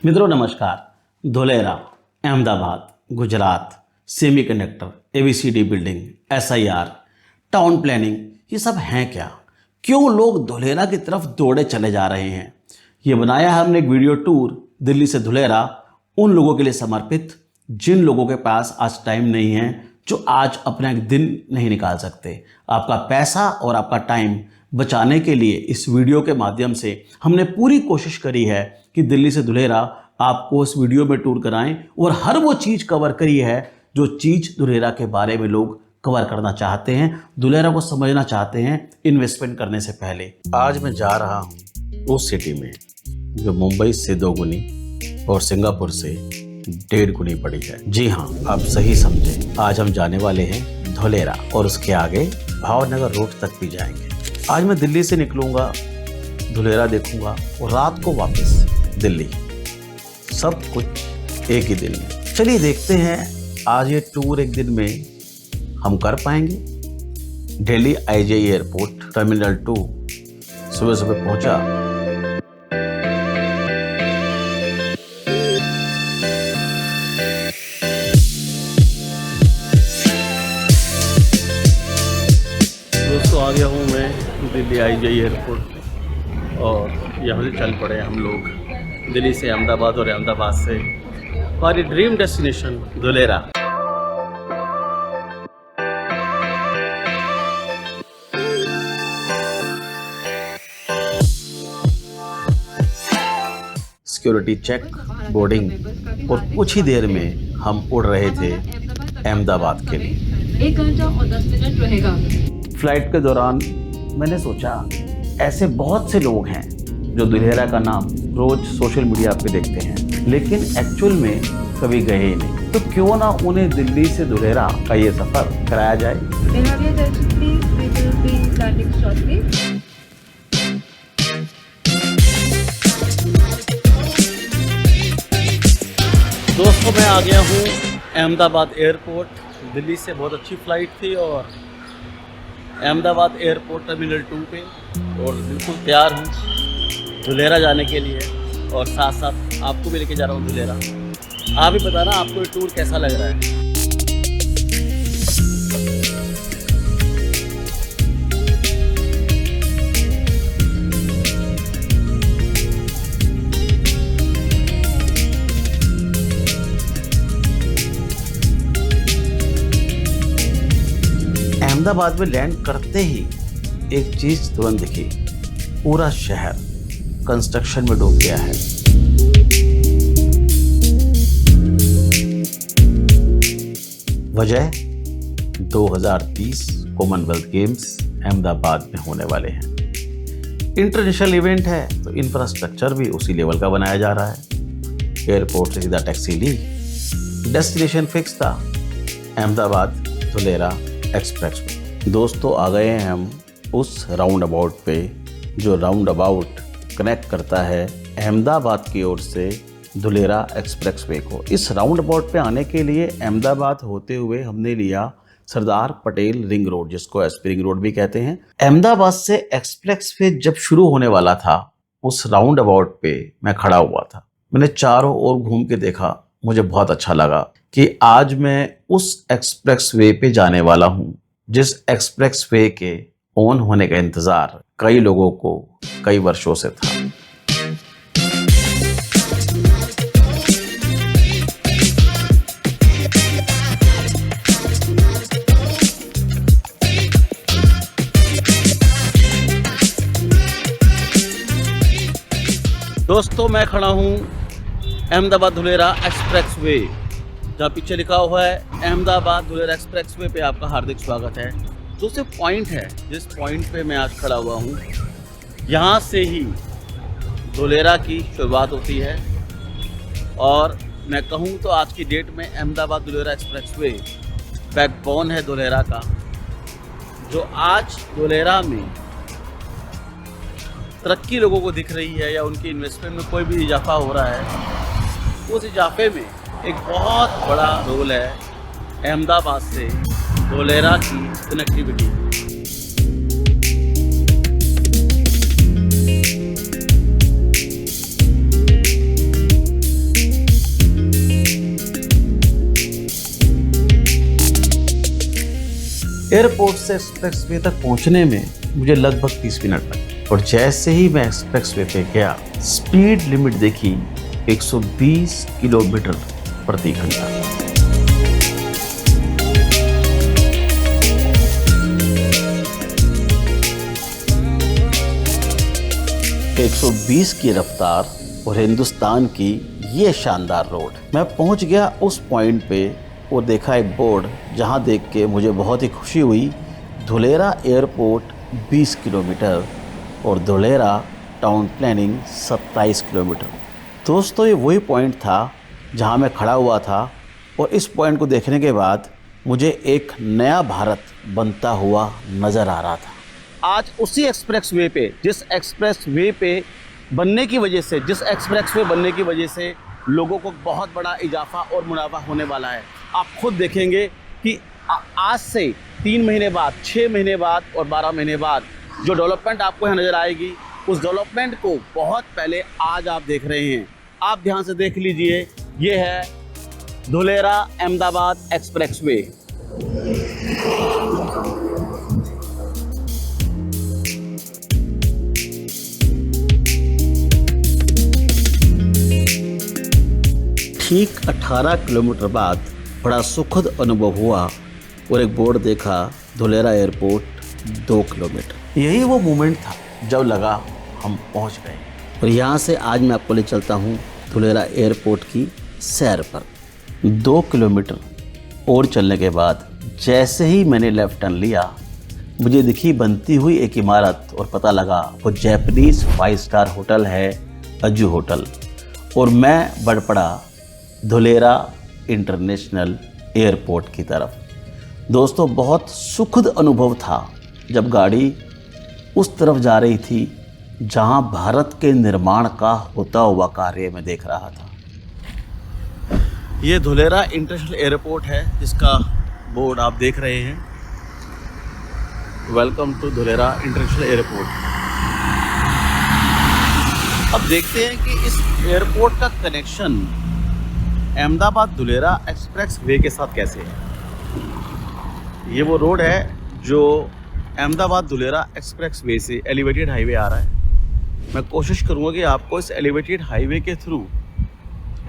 मित्रों नमस्कार। Dholera, Ahmedabad, Gujarat, semiconductor, ABCD building, SIR, town planning, ये सब हैं क्या? क्यों लोग धुलेरा की तरफ दौड़े चले जा रहे हैं? ये बनाया है हमने एक वीडियो टूर दिल्ली से धुलेरा उन लोगों के लिए समर्पित जिन लोगों के पास आज टाइम नहीं है, जो आज अपना एक दिन नहीं निकाल सकते। आपका पैसा और आपका टाइम बचाने के लिए इस वीडियो के माध्यम से हमने पूरी कोशिश करी है कि दिल्ली से धुलेरा आपको इस वीडियो में टूर कराएं और हर वो चीज़ कवर करी है जो चीज़ धुलेरा के बारे में लोग कवर करना चाहते हैं, धुलेरा को समझना चाहते हैं इन्वेस्टमेंट करने से पहले। आज मैं जा रहा हूँ उस सिटी में जो मुंबई से 2 गुनी और सिंगापुर से 1.5 गुनी बड़ी है। जी हाँ, आप सही समझे। आज हम जाने वाले हैं धुलेरा और उसके आगे भावनगर रोड तक भी जाएंगे। आज मैं दिल्ली से निकलूंगा, धुलेरा देखूंगा और रात को वापस दिल्ली, सब कुछ एक ही दिन में। चलिए देखते हैं आज ये टूर एक दिन में हम कर पाएंगे। दिल्ली आईजीआई एयरपोर्ट टर्मिनल 2 सुबह सुबह पहुंचा। दोस्तों आ गया हूँ मैं दिल्ली आईजीआई एयरपोर्ट और यहाँ से चल पड़े हम लोग दिल्ली से अहमदाबाद और अहमदाबाद से हमारी dream destination Dholera. Security check, boarding और कुछ ही देर में हम उड़ रहे थे अहमदाबाद के लिए। 1 घंटा और 10 मिनट रहेगा। फ्लाइट के दौरान मैंने सोचा ऐसे बहुत से लोग हैं जो धुलेरा का नाम रोज सोशल मीडिया पे देखते हैं, लेकिन एक्चुअल में कभी गए ही नहीं। तो क्यों ना उन्हें दिल्ली से धुलेरा का ये सफर कराया जाए। दोस्तों मैं आ गया हूँ अहमदाबाद एयरपोर्ट। दिल्ली से बहुत अच्छी फ़्लाइट थी और अहमदाबाद एयरपोर्ट टर्मिनल 2 पे और बिल्कुल तैयार हूँ धुलेरा जाने के लिए और साथ साथ आपको भी लेके जा रहा हूँ धुलेरा। आप ही बताना आपको ये टूर कैसा लग रहा है। अहमदाबाद में लैंड करते ही एक चीज तुरंत दिखी, पूरा शहर कंस्ट्रक्शन में डूब गया है। वजह 2030 कॉमनवेल्थ गेम्स अहमदाबाद में होने वाले हैं। इंटरनेशनल इवेंट है तो इंफ्रास्ट्रक्चर भी उसी लेवल का बनाया जा रहा है। एयरपोर्ट से सीधा टैक्सी ली, डेस्टिनेशन फिक्स था अहमदाबाद धुलेरा एक्सप्रेस में। दोस्तों आ गए हैं हम उस राउंड अबाउट पे जो राउंड अबाउट कनेक्ट करता है अहमदाबाद की ओर से धुलेरा एक्सप्रेसवे को। इस राउंड अबाउट पे आने के लिए अहमदाबाद होते हुए हमने लिया सरदार पटेल रिंग रोड, जिसको एसपी रिंग रोड भी कहते हैं। अहमदाबाद से एक्सप्रेसवे जब शुरू होने वाला था उस राउंड अबाउट पे मैं खड़ा हुआ था। मैंने चारों ओर घूम के देखा, मुझे बहुत अच्छा लगा कि आज मैं उस एक्सप्रेसवे पे जाने वाला हूँ जिस एक्सप्रेसवे के ऑन होने का इंतजार कई लोगों को कई वर्षों से था। दोस्तों मैं खड़ा हूँ अहमदाबाद धुलेरा एक्सप्रेसवे, जहाँ पीछे लिखा हुआ है अहमदाबाद धुलेरा एक्सप्रेसवे पे आपका हार्दिक स्वागत है। दूसरे पॉइंट है जिस पॉइंट पे मैं आज खड़ा हुआ हूँ, यहाँ से ही धुलेरा की शुरुआत होती है और मैं कहूँ तो आज की डेट में अहमदाबाद धुलेरा एक्सप्रेसवे बैकबोन है धुलेरा का। जो आज धुलेरा में तरक्की लोगों को दिख रही है या उनकी इन्वेस्टमेंट में कोई भी इजाफा हो रहा है, उस इजाफे में एक बहुत बड़ा रोल है अहमदाबाद से धुलेरा की कनेक्टिविटी। एयरपोर्ट से एक्सप्रेसवे तक पहुंचने में मुझे लगभग 30 मिनट लगे और जैसे ही मैं एक्सप्रेसवे पे गया स्पीड लिमिट देखी 120 किलोमीटर प्रति घंटा। 120 की रफ्तार और हिंदुस्तान की ये शानदार रोड। मैं पहुंच गया उस पॉइंट पे और देखा एक बोर्ड जहां देख के मुझे बहुत ही खुशी हुई। धुलेरा एयरपोर्ट 20 किलोमीटर और धुलेरा टाउन प्लानिंग 27 किलोमीटर। दोस्तों ये वही पॉइंट था जहां मैं खड़ा हुआ था और इस पॉइंट को देखने के बाद मुझे एक नया भारत बनता हुआ नज़र आ रहा था। आज उसी एक्सप्रेसवे पे जिस एक्सप्रेसवे बनने की वजह से लोगों को बहुत बड़ा इजाफा और मुनाफा होने वाला है। आप खुद देखेंगे कि आज से 3 महीने बाद, 6 महीने बाद और 12 महीने बाद जो डेवलपमेंट आपको यहाँ नज़र आएगी, उस डेवलपमेंट को बहुत पहले आज आप देख रहे हैं। आप ध्यान से देख लीजिए, ये है धुलेरा अहमदाबाद एक्सप्रेसवे। ठीक 18 किलोमीटर बाद बड़ा सुखद अनुभव हुआ और एक बोर्ड देखा, धुलेरा एयरपोर्ट 2 किलोमीटर। यही वो मोमेंट था जब लगा हम पहुंच गए। और यहाँ से आज मैं आपको ले चलता हूँ धुलेरा एयरपोर्ट की सैर पर। 2 किलोमीटर और चलने के बाद जैसे ही मैंने लेफ्ट टर्न लिया, मुझे दिखी बनती हुई एक इमारत और पता लगा वो जैपनीज़ 5 स्टार होटल है, अजू होटल। और मैं बढ़ पड़ा धुलेरा इंटरनेशनल एयरपोर्ट की तरफ। दोस्तों बहुत सुखद अनुभव था जब गाड़ी उस तरफ जा रही थी जहां भारत के निर्माण का होता हुआ कार्य मैं देख रहा था। ये धुलेरा इंटरनेशनल एयरपोर्ट है जिसका बोर्ड आप देख रहे हैं, welcome to Dholera international airport. अब देखते हैं कि इस एयरपोर्ट का connection Ahmedabad Dholera expressway के साथ कैसे है। ये वो रोड है जो अहमदाबाद धुलेरा एक्सप्रेस वे से एलिवेटेड हाईवे आ रहा है। मैं कोशिश करूँगा कि आपको इस एलिवेटेड हाईवे के through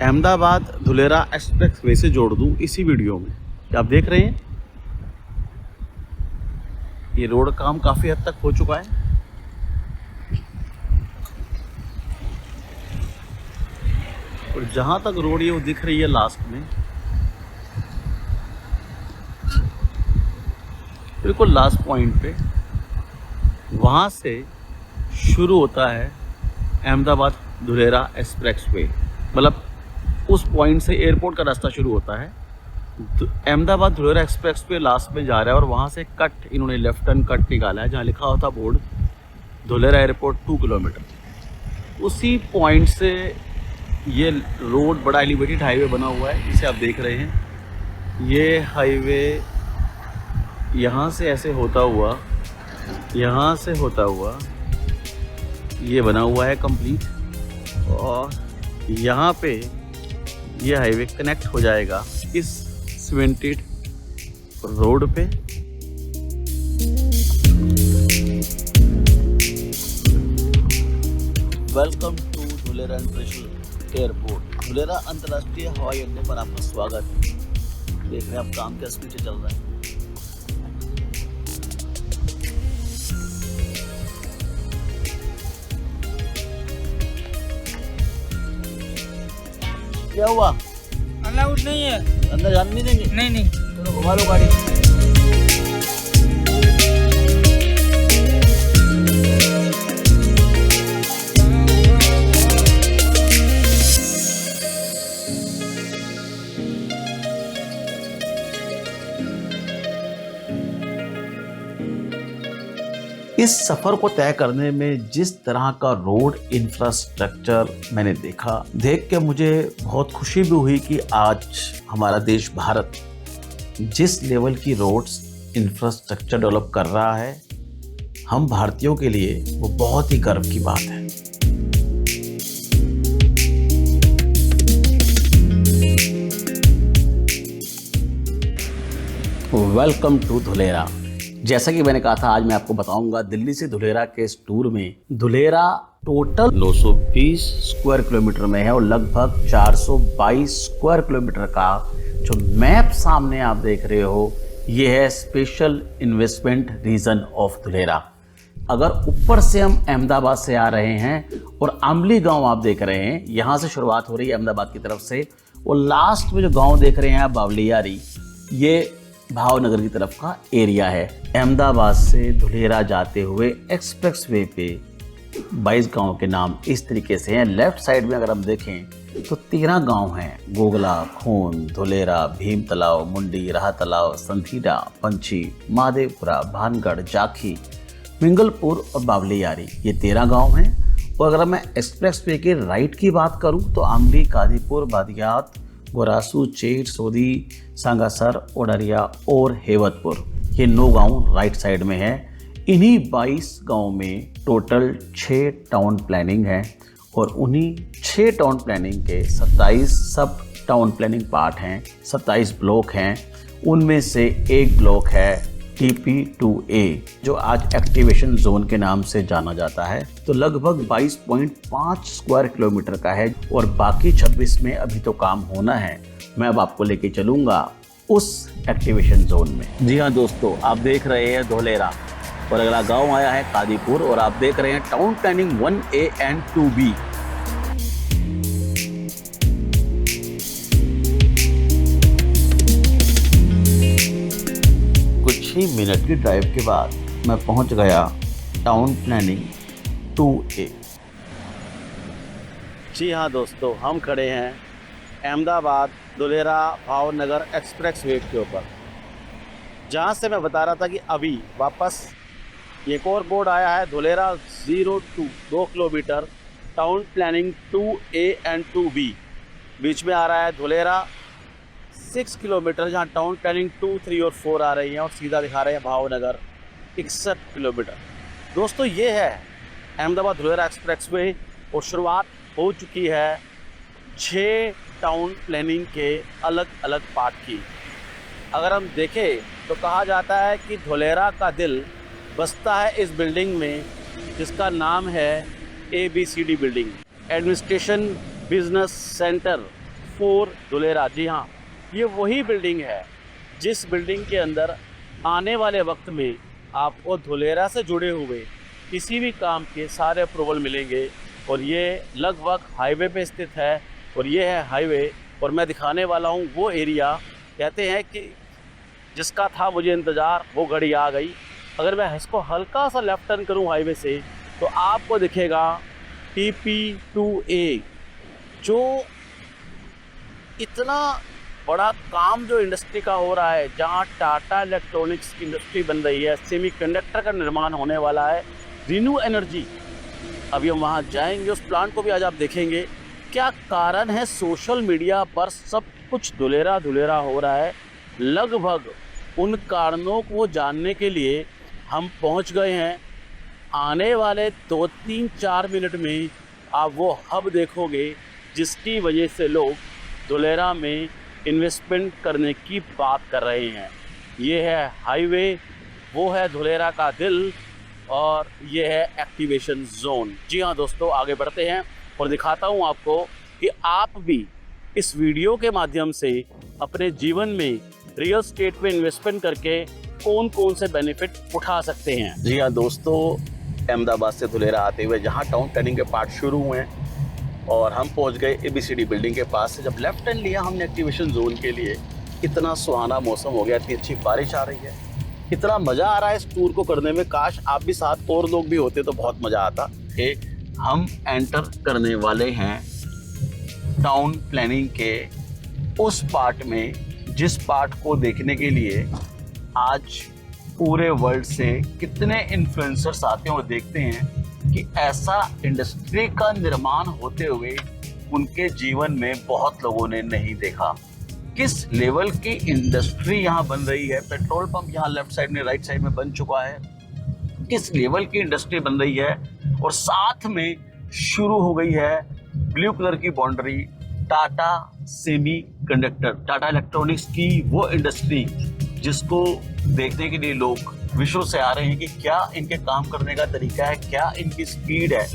Ahmedabad Dholera express way से जोड़ दूँ इसी वीडियो में। क्या आप देख रहे हैं, ये रोड काम काफ़ी हद तक हो चुका है। और जहाँ तक रोड ये वो दिख रही है लास्ट में, बिल्कुल लास्ट पॉइंट पे, वहाँ से शुरू होता है अहमदाबाद धुलेरा एक्सप्रेसवे। मतलब उस पॉइंट से एयरपोर्ट का रास्ता शुरू होता है। अहमदाबाद धुलेरा एक्सप्रेसवे लास्ट में जा रहा है और वहाँ से कट, इन्होंने लेफ्ट टर्न कट निकाला है जहाँ लिखा होता बोर्ड धुलेरा एयरपोर्ट 2 किलोमीटर। उसी पॉइंट से ये रोड बड़ा एलिवेटेड हाईवे बना हुआ है, इसे आप देख रहे हैं। ये हाईवे यहाँ से ऐसे होता हुआ, यहाँ से होता हुआ ये बना हुआ है कंप्लीट, और यहाँ पे ये हाईवे कनेक्ट हो जाएगा इस सीमेंटेड रोड पे। Welcome to Dholera international airport. Dholera अंतर्राष्ट्रीय हवाई अड्डे पर आपका स्वागत है। देख रहे हैं आप काम कैसे पीछे चल रहा है। क्या हुआ? अलाउड नहीं है, अंदर जाने नहीं देंगे? नहीं। चलो घुमा लो गाड़ी। इस सफ़र को तय करने में जिस तरह का रोड इंफ्रास्ट्रक्चर मैंने देखा, देख के मुझे बहुत खुशी भी हुई कि आज हमारा देश भारत जिस लेवल की रोड्स इंफ्रास्ट्रक्चर डेवलप कर रहा है, हम भारतीयों के लिए वो बहुत ही गर्व की बात है। Welcome to Dholera. जैसा कि मैंने कहा था, आज मैं आपको बताऊंगा दिल्ली से धुलेरा के इस टूर में। धुलेरा टोटल 920 स्क्वायर किलोमीटर में है और लगभग 422 स्क्वायर किलोमीटर का जो मैप सामने आप देख रहे हो, ये है special investment region of Dholera. अगर ऊपर से हम अहमदाबाद से आ रहे हैं और आमली गांव आप देख रहे हैं, यहाँ से शुरुआत हो रही है अहमदाबाद की तरफ से, और लास्ट में जो गांव देख रहे हैं आप बावलियारी, ये भावनगर की तरफ का एरिया है। अहमदाबाद से धुलेरा जाते हुए एक्सप्रेस वे पे 22 गांव के नाम इस तरीके से हैं। लेफ्ट साइड में अगर हम देखें तो 13 गांव हैं, गोगला, खून, धुलेरा, भीम तलाव, मुंडी, राह तलाव, संधीडा, पंछी, महादेवपुरा, भानगढ़, जाखी, मिंगलपुर और बावलियारी, ये 13 गांव हैं। और अगर मैं एक्सप्रेस वे के राइट की बात करूं तो आमली, कादीपुर, बादियात, गोरासू, चेट, सोदी, सांगासर, ओडरिया और हेवतपुर, ये 9 गांव राइट साइड में है। इन्हीं 22 गांव में टोटल 6 टाउन प्लानिंग है और उन्हीं 6 टाउन प्लानिंग के 27 सब टाउन प्लानिंग पार्ट हैं, 27 ब्लॉक हैं। उनमें से एक ब्लॉक है TP2A, जो आज एक्टिवेशन जोन के नाम से जाना जाता है। तो लगभग 22.5 स्क्वायर किलोमीटर का है और बाकी 26 में अभी तो काम होना है। मैं अब आपको लेके चलूंगा उस एक्टिवेशन जोन में। जी हाँ दोस्तों, आप देख रहे हैं धुलेरा और अगला गांव आया है कादीपुर और आप देख रहे हैं town planning 1A and 2B। कुछ ही मिनट की ड्राइव के बाद मैं पहुंच गया टाउन प्लानिंग 2A। जी हाँ दोस्तों, हम खड़े हैं अहमदाबाद धुलेरा भावनगर एक्सप्रेस वे के ऊपर, जहाँ से मैं बता रहा था कि अभी वापस एक और बोर्ड आया है, Dholera 2 kilometre town planning 2A and 2B। बीच में आ रहा है धुलेरा 6 किलोमीटर, जहाँ टाउन प्लानिंग 2, 3 और 4 आ रही हैं, और सीधा दिखा रहे हैं भावनगर 61 किलोमीटर। दोस्तों, ये है अहमदाबाद धुलेरा एक्सप्रेस वे और शुरुआत हो चुकी है 6 टाउन प्लानिंग के अलग अलग पार्ट की। अगर हम देखें तो कहा जाता है कि धुलेरा का दिल बसता है इस बिल्डिंग में, जिसका नाम है ABCD building, administration business centre 4 Dholera. जी हाँ, ये वही बिल्डिंग है जिस बिल्डिंग के अंदर आने वाले वक्त में आपको धुलेरा से जुड़े हुए किसी भी काम के सारे अप्रूवल मिलेंगे। और ये लगभग हाईवे पे स्थित है और ये है हाईवे, और मैं दिखाने वाला हूँ वो एरिया। कहते हैं कि जिसका था मुझे इंतज़ार, वो घड़ी आ गई। अगर मैं इसको हल्का सा लेफ्ट टर्न करूँ हाईवे से तो आपको दिखेगा TP2A, जो इतना बड़ा काम जो इंडस्ट्री का हो रहा है, जहाँ टाटा इलेक्ट्रॉनिक्स की इंडस्ट्री बन रही है, सेमीकंडक्टर का निर्माण होने वाला है, रिन्यू एनर्जी। अभी हम वहाँ जाएंगे, उस प्लांट को भी आज आप देखेंगे। क्या कारण है सोशल मीडिया पर सब कुछ धुलेरा धुलेरा हो रहा है, लगभग उन कारणों को जानने के लिए हम पहुँच गए हैं। आने वाले 2, 3, 4 मिनट में आप वो हब देखोगे जिसकी वजह से लोग धुलेरा में इन्वेस्टमेंट करने की बात कर रहे हैं। ये है हाईवे, वो है धुलेरा का दिल, और ये है एक्टिवेशन जोन। जी हाँ दोस्तों, आगे बढ़ते हैं और दिखाता हूँ आपको कि आप भी इस वीडियो के माध्यम से अपने जीवन में रियल एस्टेट में इन्वेस्टमेंट करके कौन कौन से बेनिफिट उठा सकते हैं। जी हाँ दोस्तों, अहमदाबाद से धुलेरा आते हुए जहाँ टाउन प्लानिंग के पार्ट शुरू हुए हैं और हम पहुंच गए ABCD बिल्डिंग के पास से। जब लेफ्ट टर्न लिया हमने एक्टिवेशन जोन के लिए, इतना सुहाना मौसम हो गया, इतनी अच्छी बारिश आ रही है, इतना मज़ा आ रहा है इस टूर को करने में। काश आप भी साथ और लोग भी होते तो बहुत मज़ा आता। कि हम एंटर करने वाले हैं टाउन प्लानिंग के उस पार्ट में, जिस पार्ट को देखने के लिए आज पूरे वर्ल्ड से कितने इन्फ्लुएंसर्स आते हैं और देखते हैं कि ऐसा इंडस्ट्री का निर्माण होते हुए उनके जीवन में बहुत लोगों ने नहीं देखा। किस लेवल की इंडस्ट्री यहाँ बन रही है। पेट्रोल पंप यहाँ लेफ्ट साइड में, राइट साइड में बन चुका है। किस लेवल की इंडस्ट्री बन रही है, और साथ में शुरू हो गई है ब्लू कलर की boundary Tata semi conductor, Tata electronics की वो इंडस्ट्री जिसको देखने के लिए लोग विश्व से आ रहे हैं कि क्या इनके काम करने का तरीका है, क्या इनकी स्पीड है।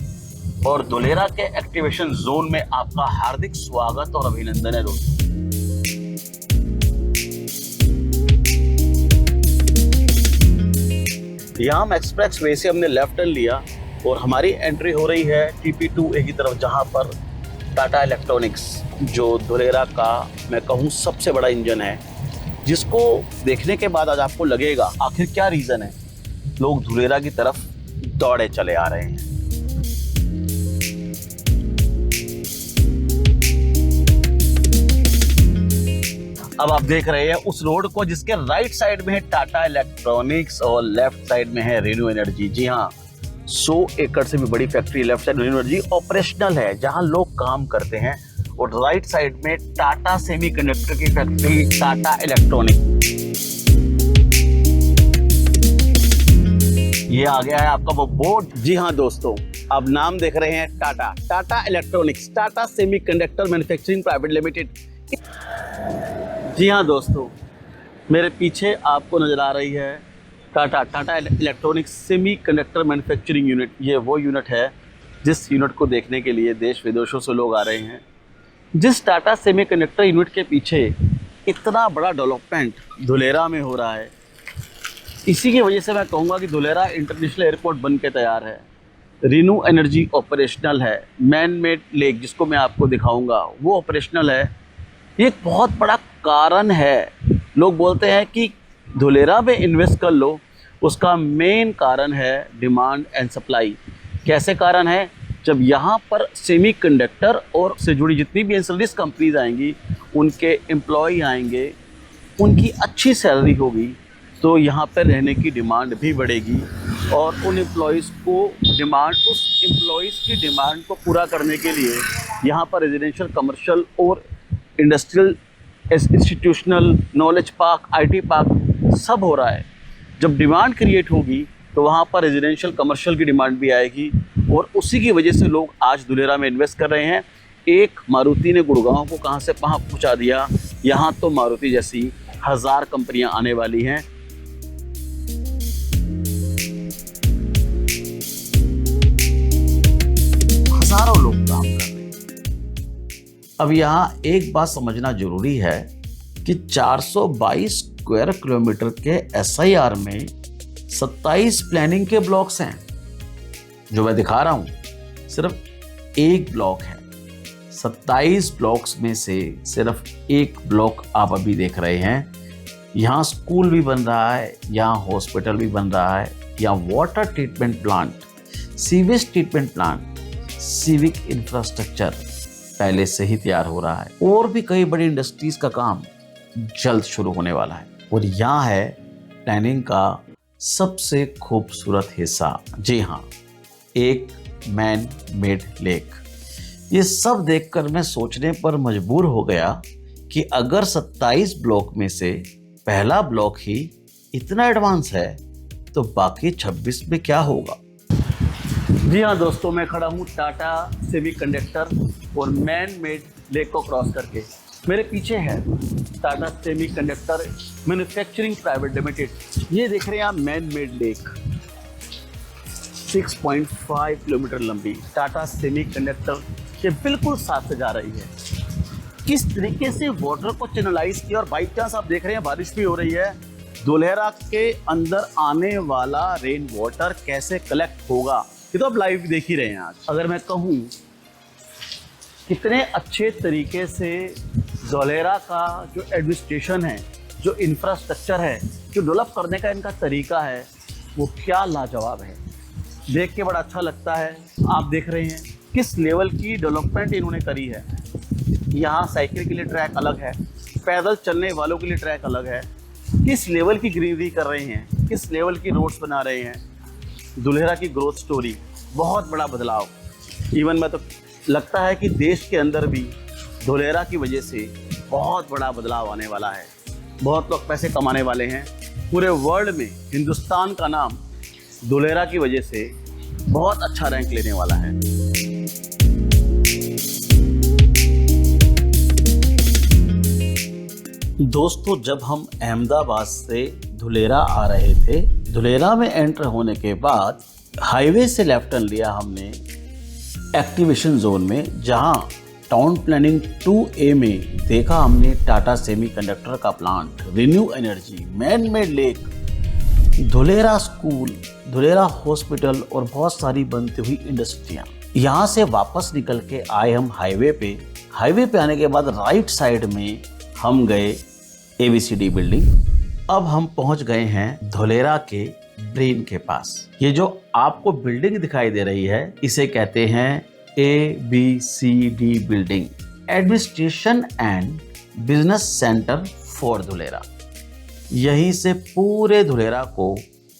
और धुलेरा के एक्टिवेशन जोन में आपका हार्दिक स्वागत और अभिनंदन है दोस्तों। यहाँ हम एक्सप्रेस वे से हमने लेफ्ट टर्न लिया और हमारी एंट्री हो रही है TP2A की तरफ, जहाँ पर टाटा इलेक्ट्रॉनिक्स जो धुलेरा का मैं कहूँ सबसे बड़ा इंजन है, जिसको देखने के बाद आज आपको लगेगा आखिर क्या रीज़न है लोग धुलेरा की तरफ दौड़े चले आ रहे हैं। अब आप देख रहे हैं उस रोड को जिसके राइट साइड में है टाटा इलेक्ट्रॉनिक्स और लेफ्ट साइड में है रेन्यू एनर्जी। जी हाँ, 100 एकड़ से भी बड़ी factory left side renew energy operational है, जहां लोग काम करते हैं। और राइट साइड में टाटा सेमीकंडक्टर की फैक्ट्री टाटा इलेक्ट्रॉनिक। ये आ गया है आपका वो बोर्ड। जी हाँ दोस्तों, आप नाम देख रहे हैं Tata electronics, Tata semiconductor manufacturing private limited. जी हाँ दोस्तों, मेरे पीछे आपको नजर आ रही है Tata electronics semiconductor manufacturing unit. ये वो यूनिट है जिस यूनिट को देखने के लिए देश विदेशों से लोग आ रहे हैं। जिस टाटा सेमीकंडक्टर यूनिट के पीछे इतना बड़ा डेवलपमेंट धुलेरा में हो रहा है, इसी की वजह से मैं कहूँगा कि धुलेरा इंटरनेशनल एयरपोर्ट बन के तैयार है। रेन्यू एनर्जी ऑपरेशनल है, मैन मेड लेक जिसको मैं आपको दिखाऊंगा वो ऑपरेशनल है। ये एक बहुत बड़ा कारण है। लोग बोलते हैं कि धुलेरा में इन्वेस्ट कर लो, उसका मेन कारण है डिमांड एंड सप्लाई। कैसे कारण है? जब यहाँ पर सेमीकंडक्टर और से जुड़ी जितनी भी एंसिलरीज कंपनीज आएंगी, उनके एम्प्लॉय आएंगे, उनकी अच्छी सैलरी होगी, तो यहाँ पर रहने की डिमांड भी बढ़ेगी। और उन एम्प्लॉयज़ की डिमांड को पूरा करने के लिए यहाँ पर रेजिडेंशियल, कमर्शियल और industrial, institutional, knowledge park, IT park सब हो रहा है। जब डिमांड क्रिएट होगी तो वहाँ पर रेजिडेंशियल, कमर्शियल की डिमांड भी आएगी, और उसी की वजह से लोग आज धुलेरा में इन्वेस्ट कर रहे हैं। एक मारुति ने गुड़गांव को कहाँ से कहाँ पहुँचा दिया, यहाँ तो मारुति जैसी 1000 कंपनियाँ आने वाली हैं। हजारों लोग काम कर रहे हैं। अब यहाँ एक बात समझना जरूरी है कि 422 स्क्वायर किलोमीटर के SIR में 27 प्लानिंग के ब्लॉक्स हैं। जो मैं दिखा रहा हूं सिर्फ एक ब्लॉक है। 27 ब्लॉक्स में से सिर्फ एक ब्लॉक आप अभी देख रहे हैं। यहाँ स्कूल भी बन रहा है, यहाँ हॉस्पिटल भी बन रहा है, यहाँ water treatment plant, sewage treatment plant, civic infrastructure पहले से ही तैयार हो रहा है। और भी कई बड़ी इंडस्ट्रीज का काम जल्द शुरू होने वाला है। और यहाँ है प्लानिंग का सबसे खूबसूरत हिस्सा। जी हाँ, एक मैन मेड लेक। ये सब देखकर मैं सोचने पर मजबूर हो गया कि अगर 27 ब्लॉक में से पहला ब्लॉक ही इतना एडवांस है तो बाकी 26 में क्या होगा। जी हाँ दोस्तों, मैं खड़ा हूँ टाटा सेमीकंडक्टर और मैन मेड लेक को क्रॉस करके। मेरे पीछे है Tata semiconductor manufacturing private limited. ये देख रहे हैं आप मैन मेड लेक, 6.5 किलोमीटर लंबी टाटा सेमीकंडक्टर के बिल्कुल साथ से जा रही है। किस तरीके से वाटर को चैनलाइज किया, और बाई चांस आप देख रहे हैं बारिश भी हो रही है। धुलेरा के अंदर आने वाला रेन वाटर कैसे कलेक्ट होगा, ये तो आप लाइव देख ही रहे हैं आज। अगर मैं कहूँ कितने अच्छे तरीके से धुलेरा का जो एडमिनिस्ट्रेशन है, जो इंफ्रास्ट्रक्चर है, जो डेवलप करने का इनका तरीका है, वो क्या लाजवाब है। देख के बड़ा अच्छा लगता है। आप देख रहे हैं किस लेवल की डेवलपमेंट इन्होंने करी है। यहाँ साइकिल के लिए ट्रैक अलग है, पैदल चलने वालों के लिए ट्रैक अलग है। किस लेवल की ग्रीनरी कर रहे हैं, किस लेवल की रोड्स बना रहे हैं। धुलेरा की ग्रोथ स्टोरी, बहुत बड़ा बदलाव। इवन मैं तो लगता है कि देश के अंदर भी धुलेरा की वजह से बहुत बड़ा बदलाव आने वाला है। बहुत लोग पैसे कमाने वाले हैं। पूरे वर्ल्ड में हिंदुस्तान का नाम धुलेरा की वजह से बहुत अच्छा रैंक लेने वाला है। दोस्तों, जब हम अहमदाबाद से धुलेरा आ रहे थे धुलेरा में एंटर होने के बाद हाईवे से लेफ्ट टर्न लिया हमने एक्टिवेशन जोन में, जहां टाउन प्लानिंग 2A में देखा हमने टाटा सेमीकंडक्टर का plant, renew energy, man made lake, Dholera school, Dholera hospital और बहुत सारी बनती हुई इंडस्ट्रियां। यहाँ से वापस निकल के आए हम हाईवे पे। हाईवे पे आने के बाद राइट साइड में हम गए ABCD बिल्डिंग। अब हम पहुंच गए हैं धुलेरा के ब्रेन के पास। ये जो आपको बिल्डिंग दिखाई दे रही है, इसे कहते हैं ABCD building, administration and business centre for Dholera. यहीं से पूरे धुलेरा को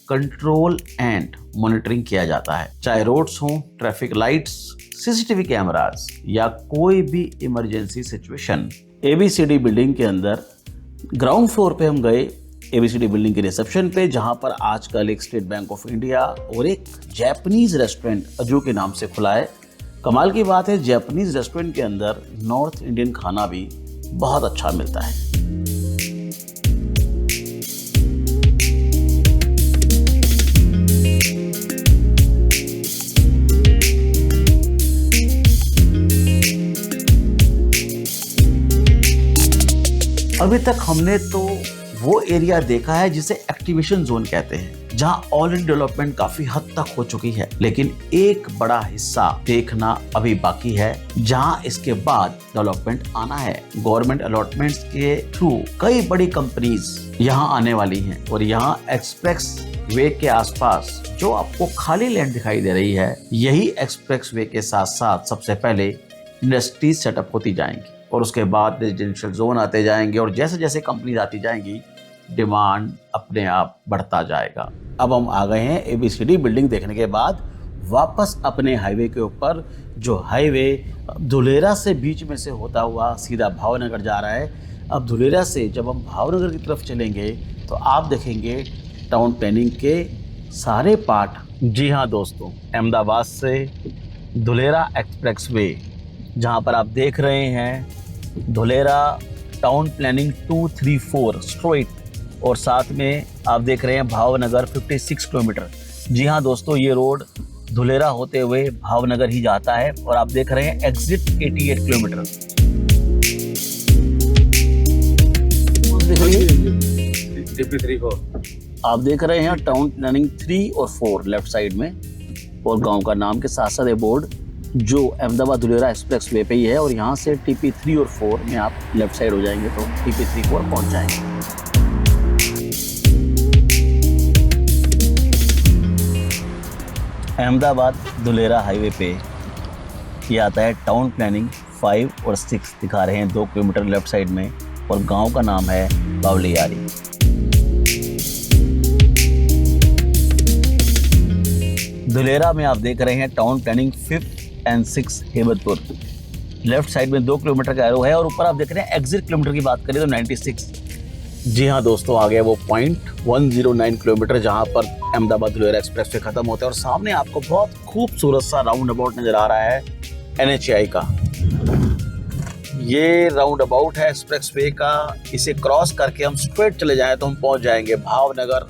कंट्रोल एंड मॉनिटरिंग किया जाता है, चाहे रोड्स हों, ट्रैफिक लाइट्स, CCTV कैमरास या कोई भी इमरजेंसी सिचुएशन। ABCD बिल्डिंग के अंदर ग्राउंड फ्लोर पे हम गए ABCD बिल्डिंग के रिसेप्शन पे, जहां पर आजकल एक स्टेट बैंक ऑफ इंडिया और एक जापानीज रेस्टोरेंट अजू के नाम से खुला है। कमाल की बात है, जापानीज रेस्टोरेंट के अंदर नॉर्थ इंडियन खाना भी बहुत अच्छा मिलता है। अभी तक हमने तो वो एरिया देखा है जिसे एक्टिवेशन जोन कहते हैं, जहां ऑलरेडी डेवलपमेंट काफी हद तक हो चुकी है, लेकिन एक बड़ा हिस्सा देखना अभी बाकी है, जहां इसके बाद डेवलपमेंट आना है। गवर्नमेंट अलॉटमेंट्स के थ्रू कई बड़ी कंपनीज यहां आने वाली हैं और यहां एक्सप्रेस वे के आसपास जो आपको खाली लैंड दिखाई दे रही है, यही एक्सप्रेस वे के साथ साथ सबसे पहले इंडस्ट्रीज सेटअप होती जाएंगी और उसके बाद रेजिडेंशियल जोन आते जाएंगे और जैसे जैसे कंपनीज आती जाएंगी, डिमांड अपने आप बढ़ता जाएगा। अब हम आ गए हैं ABCD बिल्डिंग देखने के बाद वापस अपने हाईवे के ऊपर, जो हाईवे धुलेरा से बीच में से होता हुआ सीधा भावनगर जा रहा है। अब धुलेरा से जब हम भावनगर की तरफ चलेंगे तो आप देखेंगे टाउन प्लानिंग के सारे पार्ट। जी हाँ दोस्तों, अहमदाबाद से धुलेरा एक्सप्रेस वे, जहाँ पर आप देख रहे हैं धुलेरा टाउन प्लानिंग 234 स्ट्रेट, और साथ में आप देख रहे हैं भावनगर 56 किलोमीटर। जी हाँ दोस्तों, ये रोड धुलेरा होते हुए भावनगर ही जाता है और आप देख रहे हैं एग्जिट 88 किलोमीटर। आप देख रहे हैं टाउन प्लानिंग 3 और 4 लेफ्ट साइड में, और गांव का नाम के साथ साथ बोर्ड जो अहमदाबाद धुलेरा एक्सप्रेस वे पे ही है। और यहाँ से TP 3 और 4 में आप लेफ्ट साइड हो जाएंगे तो TP 3 4 पहुँच जाएंगे। अहमदाबाद धुलेरा हाईवे पे ये आता है टाउन प्लानिंग 5 और 6 दिखा रहे हैं 2 किलोमीटर लेफ्ट साइड में, और गांव का नाम है बावलियारी। धुलेरा में आप देख रहे हैं टाउन प्लानिंग 5 और 6 हेमतपुर। लेफ्ट साइड में 2 किलोमीटर का एरो है और ऊपर आप देख रहे हैं एग्जिट किलोमीटर की बात करें तो 96। जी हाँ दोस्तों, आ गया वो पॉइंट 109 किलोमीटर जहाँ पर अहमदाबाद धुलेरा एक्सप्रेस वे खत्म होता है, और सामने आपको बहुत खूबसूरत सा राउंड अबाउट नजर आ रहा है NHAI का। ये राउंड अबाउट है एक्सप्रेस वे का। इसे क्रॉस करके हम स्ट्रेट चले जाएं तो हम पहुंच जाएंगे भावनगर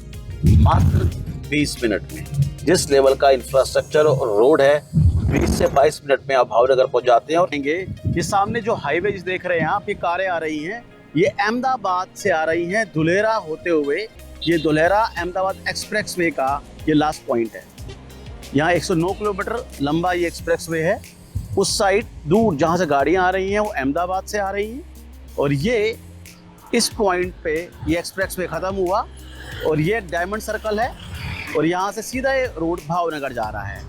मात्र 20 मिनट में। जिस लेवल का इंफ्रास्ट्रक्चर और रोड है, 20 से 22 मिनट में आप भावनगर पहुंच जाते हैं। और ये सामने जो हाईवे देख रहे हैं आप, ये कारें आ रही हैं, ये अहमदाबाद से आ रही हैं धुलेरा होते हुए। ये धुलेरा अहमदाबाद एक्सप्रेस वे का ये लास्ट पॉइंट है। यहाँ 109 किलोमीटर लंबा ये एक्सप्रेस वे है। उस साइड दूर जहाँ से गाड़ियाँ आ रही हैं वो अहमदाबाद से आ रही हैं, और ये इस पॉइंट पे ये एक्सप्रेस वे ख़त्म हुआ और ये डायमंड सर्कल है, और यहाँ से सीधा ये रोड भावनगर जा रहा है।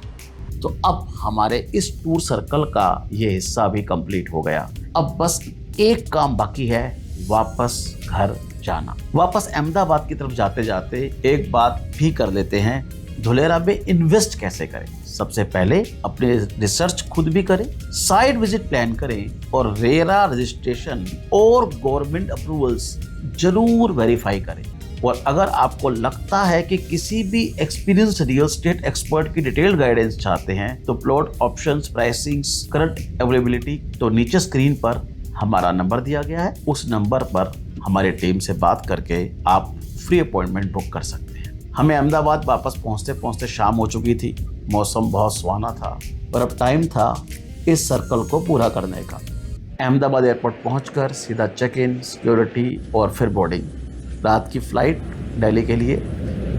तो अब हमारे इस टूर सर्कल का ये हिस्सा भी कंप्लीट हो गया। अब बस एक काम बाकी है, वापस घर जाना। वापस अहमदाबाद की तरफ जाते जाते एक बात भी कर लेते हैं, धुलेरा में इन्वेस्ट कैसे करें। सबसे पहले अपने रिसर्च खुद भी करें, साइट विजिट प्लान करें, और रेरा रजिस्ट्रेशन और गवर्नमेंट अप्रूवल्स जरूर वेरीफाई करें। और अगर आपको लगता है कि किसी भी एक्सपीरियंस रियल एस्टेट एक्सपर्ट की डिटेल गाइडेंस चाहते हैं, तो plot options, pricing, current availability, तो नीचे स्क्रीन पर हमारा नंबर दिया गया है। उस नंबर पर हमारे टीम से बात करके आप फ्री अपॉइंटमेंट बुक कर सकते हैं। हमें अहमदाबाद वापस पहुंचते पहुंचते शाम हो चुकी थी। मौसम बहुत सुहाना था और अब टाइम था इस सर्कल को पूरा करने का। अहमदाबाद एयरपोर्ट पहुंचकर सीधा चेक इन, सिक्योरिटी और फिर बोर्डिंग। रात की फ़्लाइट दिल्ली के लिए।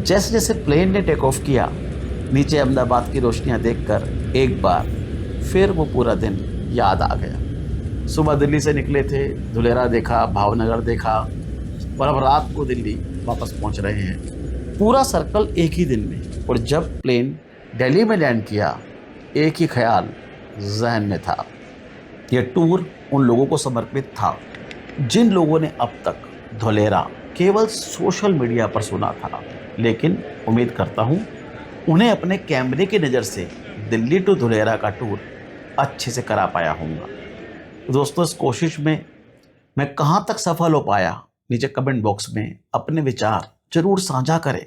जैसे जैसे प्लेन ने टेक ऑफ किया, नीचे अहमदाबाद की रोशनियां देखकर एक बार फिर वो पूरा दिन याद आ गया। सुबह दिल्ली से निकले थे, धुलेरा देखा, भावनगर देखा और अब रात को दिल्ली वापस पहुंच रहे हैं। पूरा सर्कल एक ही दिन में। और जब प्लेन दिल्ली में लैंड किया, एक ही ख्याल जहन में था। ये टूर उन लोगों को समर्पित था जिन लोगों ने अब तक धुलेरा केवल सोशल मीडिया पर सुना था, लेकिन उम्मीद करता हूँ उन्हें अपने कैमरे की नज़र से दिल्ली टू धुलेरा का टूर अच्छे से करा पाया होऊंगा। दोस्तों, इस कोशिश में मैं कहाँ तक सफल हो पाया, नीचे कमेंट बॉक्स में अपने विचार जरूर साझा करें।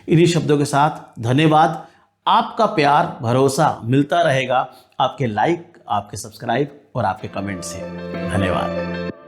इन्हीं शब्दों के साथ धन्यवाद। आपका प्यार भरोसा मिलता रहेगा आपके लाइक, आपके सब्सक्राइब और आपके कमेंट से। धन्यवाद।